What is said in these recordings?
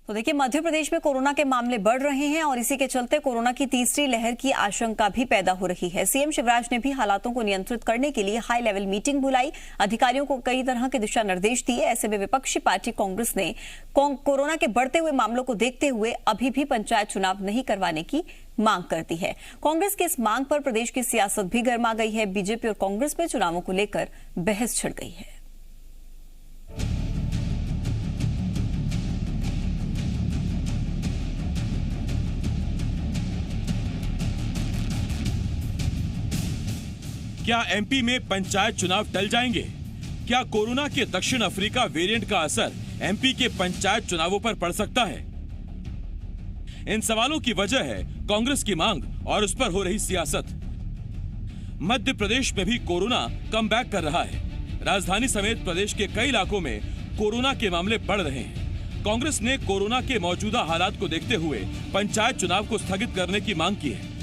तो देखिए, मध्य प्रदेश में कोरोना के मामले बढ़ रहे हैं और इसी के चलते कोरोना की तीसरी लहर की आशंका भी पैदा हो रही है। सीएम शिवराज ने भी हालातों को नियंत्रित करने के लिए हाई लेवल मीटिंग बुलाई, अधिकारियों को कई तरह के दिशा निर्देश दिए। ऐसे में विपक्षी पार्टी कांग्रेस ने कोरोना के बढ़ते हुए मामलों को देखते हुए अभी भी पंचायत चुनाव नहीं करवाने की मांग करती है। कांग्रेस की इस मांग पर प्रदेश की सियासत भी गर्मा गई है। बीजेपी और कांग्रेस में चुनावों को लेकर बहस छिड़ गई है। क्या एमपी में पंचायत चुनाव टल जाएंगे? क्या कोरोना के दक्षिण अफ्रीका वेरिएंट का असर एमपी के पंचायत चुनावों पर पड़ सकता है? इन सवालों की वजह है कांग्रेस की मांग और उस पर हो रही सियासत। मध्य प्रदेश में भी कोरोना कमबैक कर रहा है। राजधानी समेत प्रदेश के कई इलाकों में कोरोना के मामले बढ़ रहे हैं। कांग्रेस ने कोरोना के मौजूदा हालात को देखते हुए पंचायत चुनाव को स्थगित करने की मांग की है।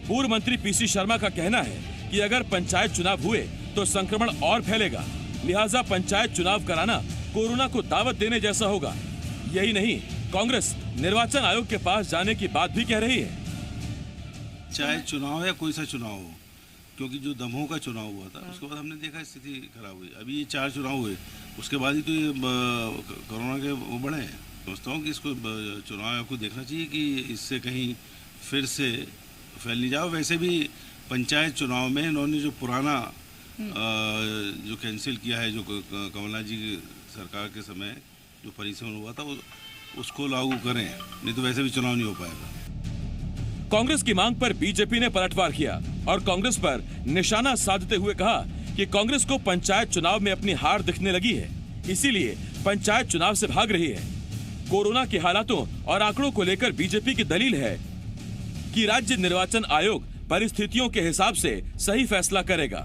पूर्व मंत्री पीसी शर्मा का कहना है कि अगर पंचायत चुनाव हुए तो संक्रमण और फैलेगा, लिहाजा पंचायत चुनाव कराना कोरोना को दावत देने जैसा होगा। यही नहीं, कांग्रेस निर्वाचन आयोग के पास जाने की बात भी कह रही है। चाहे चुनाव या कोई सा चुनाव हो, क्योंकि जो दमोह का चुनाव हुआ था उसके बाद हमने देखा स्थिति खराब हुई। अभी ये 4 चुनाव हुए, उसके बाद ही तो ये कोरोना के वो बढ़े हैं। समझता हूँ कि इसको चुनाव आयोग को देखना चाहिए कि इससे कहीं फिर से फैल नहीं जाओ। वैसे भी पंचायत चुनाव में इन्होंने जो पुराना जो कैंसिल किया है, जो कमलनाथ जी की सरकार के समय जो परिसमन हुआ था, उसको लागू करें, नहीं तो वैसे भी चुनाव नहीं हो पाएगा। कांग्रेस की मांग पर बीजेपी ने पलटवार किया और कांग्रेस पर निशाना साधते हुए कहा कि कांग्रेस को पंचायत चुनाव में अपनी हार दिखने लगी है, इसीलिए पंचायत चुनाव से भाग रही है। कोरोना के हालातों और आंकड़ों को लेकर बीजेपी की दलील है कि राज्य निर्वाचन आयोग परिस्थितियों के हिसाब से सही फैसला करेगा।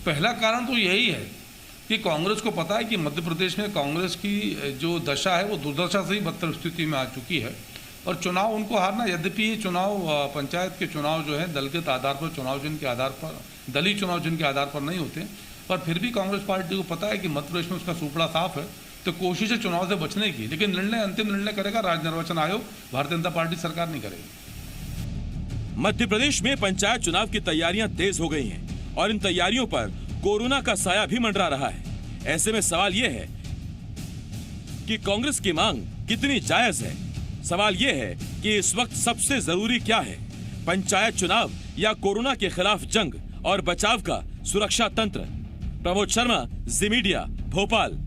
पहला कारण तो यही है कि कांग्रेस को पता है कि मध्य प्रदेश में कांग्रेस की जो दशा है वो दुर्दशा से ही बदतर स्थिति में आ चुकी है और चुनाव उनको हारना, यद्यपि ये चुनाव पंचायत के चुनाव जो है दलगत आधार पर चुनाव जिनके आधार पर, दलीय चुनाव जिनके आधार पर नहीं होते, पर फिर भी कांग्रेस पार्टी को पता है कि मध्य प्रदेश में उसका सुपड़ा साफ है, तो कोशिश है चुनाव से बचने की। लेकिन अंतिम निर्णय करेगा राज्य निर्वाचन आयोग, भारतीय जनता पार्टी सरकार नहीं करेगी। मध्य प्रदेश में पंचायत चुनाव की तैयारियां तेज हो गई हैं और इन तैयारियों पर कोरोना का साया भी मंडरा रहा है। ऐसे में सवाल यह है कि कांग्रेस की मांग कितनी जायज है। सवाल यह है कि इस वक्त सबसे जरूरी क्या है, पंचायत चुनाव या कोरोना के खिलाफ जंग और बचाव का सुरक्षा तंत्र। प्रमोद शर्मा, जी मीडिया, भोपाल।